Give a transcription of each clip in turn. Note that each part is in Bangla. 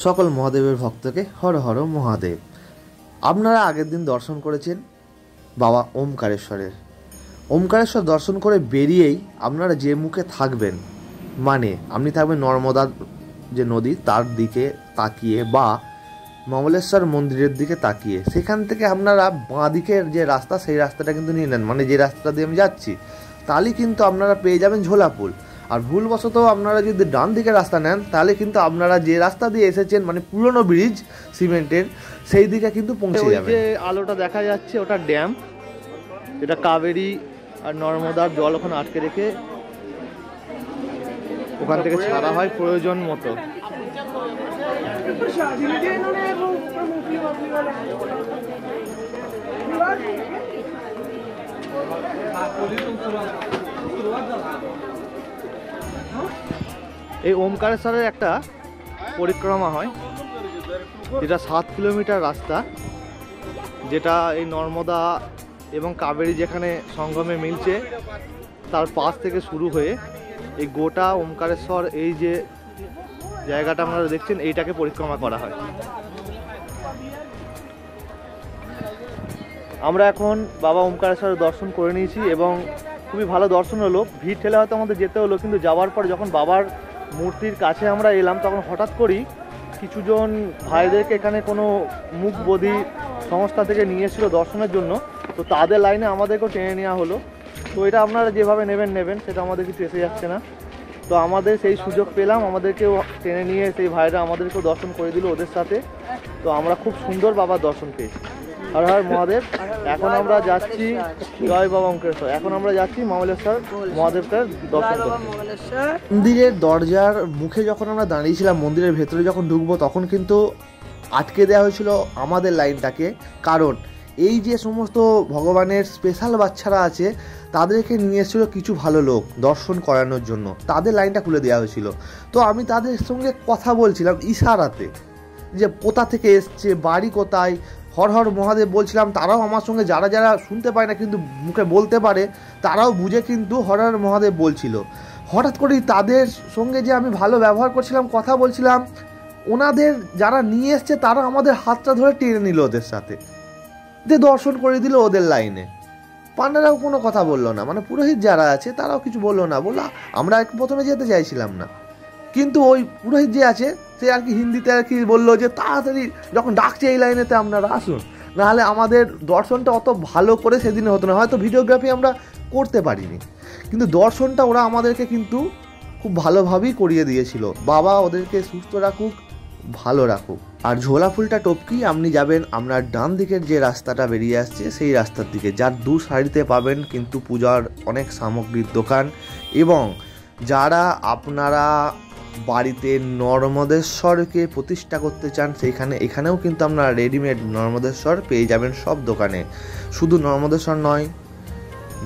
সকল মহাদেবের ভক্তকে হর হর মহাদেব। আপনারা আগের দিন দর্শন করেছেন বাবা ওমকারেশ্বরের। ওমকারেশ্বর দর্শন করে বেরিয়েই আপনারা যে মুখে থাকবেন, মানে আপনি থাকবেন নর্মদা যে নদী তার দিকে তাকিয়ে বা মমলেশ্বর মন্দিরের দিকে তাকিয়ে, সেখান থেকে আপনারা বাঁ দিকের যে রাস্তা সেই রাস্তাটা কিন্তু নিয়ে নেন, মানে যে রাস্তা দিয়ে আমি যাচ্ছি, তাহলে কিন্তু আপনারা পেয়ে যাবেন ঝোলাপুল। আর ভুলবশত আপনারা যদি ডান দিকে রাস্তা নেন তাহলে কিন্তু আপনারা যে রাস্তা দিয়ে এসেছেন, মানে পুরনো ব্রিজ সিমেন্টের, সেই দিকে কিন্তু পৌঁছে যাবেন। যে আলোটা দেখা যাচ্ছে ওটা ড্যাম, এটা কাবেরী আর নর্মদার জল ওখানে আটকে রেখে ওখান থেকে ছাড়া হয় প্রয়োজন মতো। এই ওমকারেশ্বরের একটা পরিক্রমা হয়, যেটা 7 কিলোমিটার রাস্তা, যেটা এই নর্মদা এবং কাবেরী যেখানে সঙ্গমে মিলছে তার পাশ থেকে শুরু হয়ে এই গোটা ওমকারেশ্বর, এই যে জায়গাটা আপনারা দেখছেন, এইটাকে পরিক্রমা করা হয়। আমরা এখন বাবা ওমকারেশ্বরের দর্শন করে নিয়েছি এবং খুবই ভালো দর্শন হলো। ভিড় ঠেলে হয়তো আমাদের যেতে হলো, কিন্তু যাওয়ার পর যখন বাবার মূর্তির কাছে আমরা এলাম তখন হঠাৎ করেই কিছুজন ভাইদেরকে এখানে কোনো মুখবোধী সংস্থা থেকে নিয়ে এসেছিলো দর্শনের জন্য, তো তাদের লাইনে আমাদেরকেও টেনে নেওয়া হলো। তো এটা আপনারা যেভাবে নেবেন সেটা আমাদের কিছু এসে যাচ্ছে না, তো আমাদের সেই সুযোগ পেলাম, আমাদেরকেও টেনে নিয়ে সেই ভাইরা আমাদেরকেও দর্শন করে দিল ওদের সাথে। তো আমরা খুব সুন্দর বাবার দর্শন পেয়েছি। হর হর মহাদেব। এখন আমরা যাচ্ছি, জয় বাবা ওমকারেশ্বর, এখন আমরা যাচ্ছি মমলেশ্বর মহাদেবকে দর্শন করতে। মন্দিরের দরজার মুখে যখন আমরা দাঁড়িয়েছিলাম, মন্দিরের ভেতরে যখন ঢুকবো তখন কিন্তু আটকে দেওয়া হয়েছিল আমাদের লাইনটাকে, কারণ এই যে সমস্ত ভগবানের স্পেশাল বাচ্চারা আছে তাদেরকে নিয়ে এসেছিল কিছু ভালো লোক দর্শন করানোর জন্য, তাদের লাইনটা খুলে দেওয়া হয়েছিল। তো আমি তাদের সঙ্গে কথা বলছিলাম ইশারাতে, যে কোথা থেকে এসছে, বাড়ি কোথায়, হর হর মহাদেব বলছিলাম। তারাও আমার সঙ্গে, যারা যারা শুনতে পায় না কিন্তু মুখে বলতে পারে, তারাও বুঝে কিন্তু হর হর মহাদেব বলছিল। হঠাৎ করেই তাদের সঙ্গে যে আমি ভালো ব্যবহার করছিলাম, কথা বলছিলাম, ওনাদের যারা নিয়ে এসছে তারা আমাদের হাতটা ধরে টেনে নিল ওদের সাথে, যে দর্শন করে দিল ওদের লাইনে। পান্ডারাও কোনো কথা বললো না, মানে পুরোহিত যারা আছে তারাও কিছু বললো না, বললো আমরা প্রথমে যেতে চাইছিলাম না, কিন্তু ওই পুরোহিত যে আছে সে আর কি হিন্দিতে আর কি বললো যে তাড়াতাড়ি যখন ডাকছে এই লাইনেতে আপনারা আসুন, নাহলে আমাদের দর্শনটা অত ভালো করে সেদিনে হতো না। হয়তো ভিডিওগ্রাফি আমরা করতে পারিনি, কিন্তু দর্শনটা ওরা আমাদেরকে কিন্তু খুব ভালোভাবেই করিয়ে দিয়েছিল। বাবা ওদেরকে সুস্থ রাখুক, ভালো রাখুক। আর ঝোলা ফুলটা টপকি আপনি যাবেন আপনার ডান দিকের যে রাস্তাটা বেরিয়ে আসছে সেই রাস্তার দিকে, যার দু সাইডে পাবেন কিন্তু পূজার অনেক সামগ্রীর দোকান। এবং যারা আপনারা বাড়িতে নর্মদেশ্বরকে প্রতিষ্ঠা করতে চান, এখানেও কিন্তু আপনারা রেডিমেড নর্মদেশ্বর পেয়ে যাবেন সব দোকানে। শুধু নর্মদেশ্বর নয়,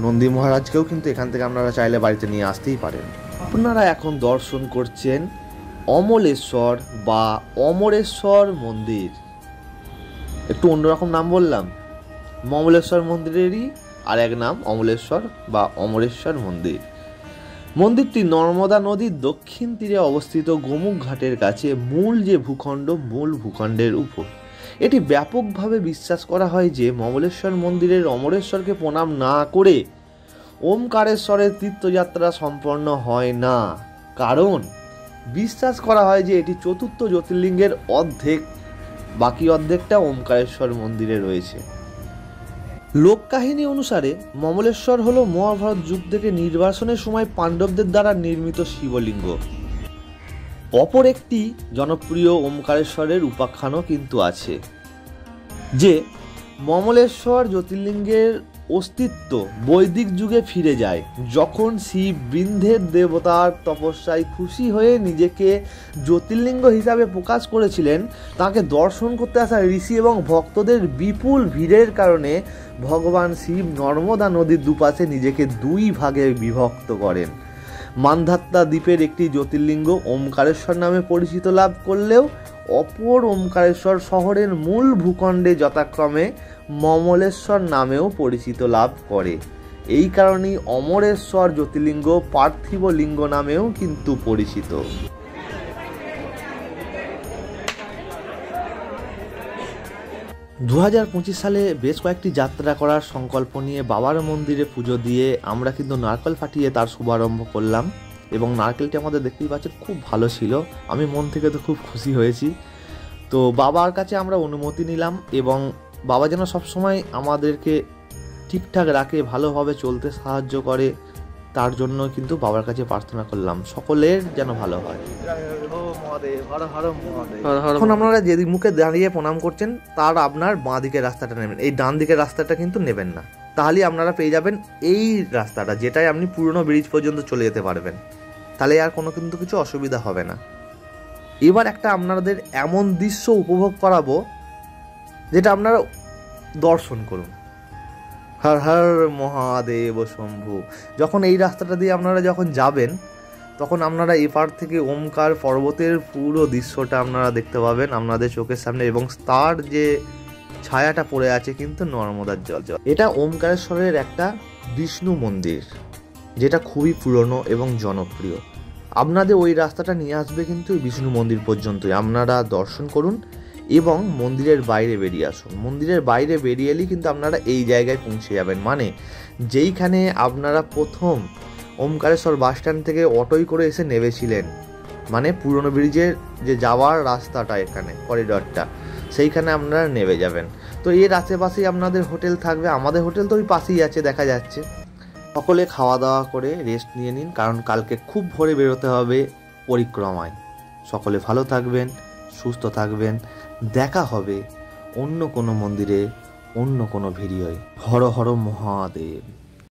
নন্দী মহারাজকেও কিন্তু এখান থেকে আপনারা চাইলে বাড়িতে নিয়ে আসতেই পারেন। আপনারা এখন দর্শন করছেন অমলেশ্বর বা অমরেশ্বর মন্দির। একটু অন্যরকম নাম বললাম, মমলেশ্বর মন্দিরেরই আর এক নাম অমলেশ্বর বা অমরেশ্বর মন্দির। মন্দিরটি নর্মদা নদীর দক্ষিণ তীরে অবস্থিত গোমুখ ঘাটের কাছে মূল ভূখণ্ডের উপর। এটি ব্যাপকভাবে বিশ্বাস করা হয় যে মমলেশ্বর মন্দিরের অমরেশ্বরকে প্রণাম না করে ওমকারেশ্বরের তীর্থযাত্রা সম্পন্ন হয় না, কারণ বিশ্বাস করা হয় যে এটি চতুর্থ জ্যোতির্লিঙ্গের অর্ধেক, বাকি অর্ধেকটা ওমকারেশ্বর মন্দিরে রয়েছে। লোককাহিনী অনুসারে মমলেশ্বর হলো মহাভারত যুগ থেকে নির্বাসনের সময় পাণ্ডবদের দ্বারা নির্মিত শিবলিঙ্গ। অপর একটি জনপ্রিয় ওমকারেশ্বরের উপাখ্যানও কিন্তু আছে, যে মমলেশ্বর জ্যোতির্লিঙ্গের অস্তিত্ব বৈদিক যুগে ফিরে যায়, যখন শিব বৃন্দের দেবতার তপস্যায় খুশি হয়ে নিজেকে জ্যোতির্লিঙ্গ হিসাবে প্রকাশ করেছিলেন। তাকে দর্শন করতে আসা ঋষি এবং ভক্তদের বিপুল ভিড়ের কারণে ভগবান শিব নর্মদা নদীর দুপাশে নিজেকে দুই ভাগে বিভক্ত করেন। মান্ধাত্তা দ্বীপের একটি জ্যোতির্লিঙ্গ ওমকারেশ্বর নামে পরিচিত লাভ করলেও অপর ওমকারেশ্বর শহরের মূল ভূখণ্ডে যথাক্রমে মমলেশ্বর নামেও পরিচিত লাভ করে। এই কারণেই অমরেশ্বর জ্যোতির্লিঙ্গ পার্থিব লিঙ্গ নামেও কিন্তু পরিচিত। 2025 সালে বেশ কয়েকটি যাত্রা করার সংকল্প নিয়ে বাবার মন্দিরে পুজো দিয়ে আমরা কিন্তু নারকেল ফাটিয়ে তার শুভারম্ভ করলাম এবং নারকেলটি আমাদের দেখতেই পাচ্ছেন খুব ভালো ছিল। আমি মন থেকে তো খুব খুশি হয়েছি। তো বাবার কাছে আমরা অনুমতি নিলাম এবং বাবা যেন সবসময় আমাদেরকে ঠিকঠাক রাখে, ভালোভাবে চলতে সাহায্য করে, তার জন্য কিন্তু বাবার কাছে প্রার্থনা করলাম সকলের যেন ভালো হয়। এখন আপনারা যেদিক মুখে দাঁড়িয়ে প্রণাম করছেন তার আপনার বাঁ দিকের রাস্তাটা নেবেন, এই ডান দিকের রাস্তাটা কিন্তু নেবেন না, তাহলে আপনারা পেয়ে যাবেন এই রাস্তাটা, যেটাই আপনি পুরনো ব্রিজ পর্যন্ত চলে যেতে পারবেন, তাহলে আর কোনো কিন্তু কিছু অসুবিধা হবে না। এবার একটা আপনাদের এমন দৃশ্য উপভোগ করাবো যেটা আপনারা দর্শন করুন। হর হর মহাদেব শম্ভু। যখন এই রাস্তাটা দিয়ে আপনারা যখন যাবেন তখন আপনারা এপার থেকে ওমকার পর্বতের পুরো দৃশ্যটা আপনারা দেখতে পাবেন আপনাদের চোখের সামনে, এবং তার যে ছায়াটা পড়ে আছে কিন্তু নর্মদার জল। এটা ওমকারেশ্বরের একটা বিষ্ণু মন্দির যেটা খুবই পুরনো এবং জনপ্রিয়। আপনাদের ওই রাস্তাটা নিয়ে আসবে কিন্তু বিষ্ণু মন্দির পর্যন্তই। আপনারা দর্শন করুন এবং মন্দিরের বাইরে বেরিয়ে আসুন। মন্দিরের বাইরে বেরিয়ে এলেই কিন্তু আপনারা এই জায়গায় পৌঁছে যাবেন, মানে যেইখানে আপনারা প্রথম ওমকারেশ্বর বাস স্ট্যান্ড থেকে অটোয় করে এসে নেমেছিলেন, মানে পুরনো ব্রিজের যে যাওয়ার রাস্তাটা, এখানে করিডরটা, সেইখানে আপনারা নেমে যাবেন। তো এর আশেপাশেই আপনাদের হোটেল থাকবে, আমাদের হোটেল তো ওই পাশেই আছে দেখা যাচ্ছে। সকলে খাওয়া দাওয়া করে রেস্ট নিয়ে নিন, কারণ কালকে খুব ভোরে বেরোতে হবে পরিক্রমায়। সকলে ভালো থাকবেন, সুস্থ থাকবেন। দেখা হবে অন্য কোনো মন্দিরে, অন্য কোনো ভিডিওয়। হর হর মহাদেব।